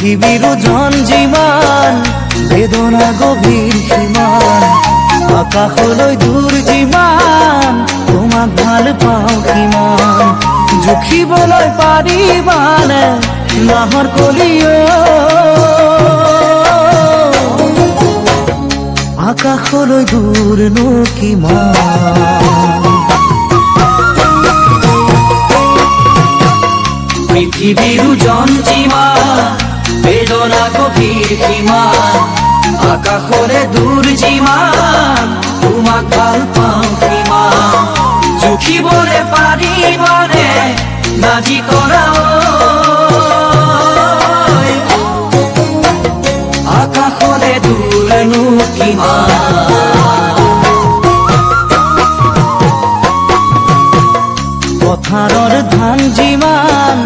পৃথিবীৰ ওজন যিমান বেদনা গভীৰ সিমান আকাশলৈ দূৰ যিমান তোমাক ভাল পাওঁ কিমান জুখিবলৈ পাৰিবানে নাহৰ কলিও আকাশলৈ দূৰনো কিমান পৃথিবীৰ ওজন যিমান বেদনা গভীৰ সিমান আকাশলে দূৰ যিমান তোমাক ভাল পাওঁ কিমান জুখিবলে পাৰিবানে নাজি কৰা আকাশলে দূৰনো কিমান পথাৰৰ ধান যিমান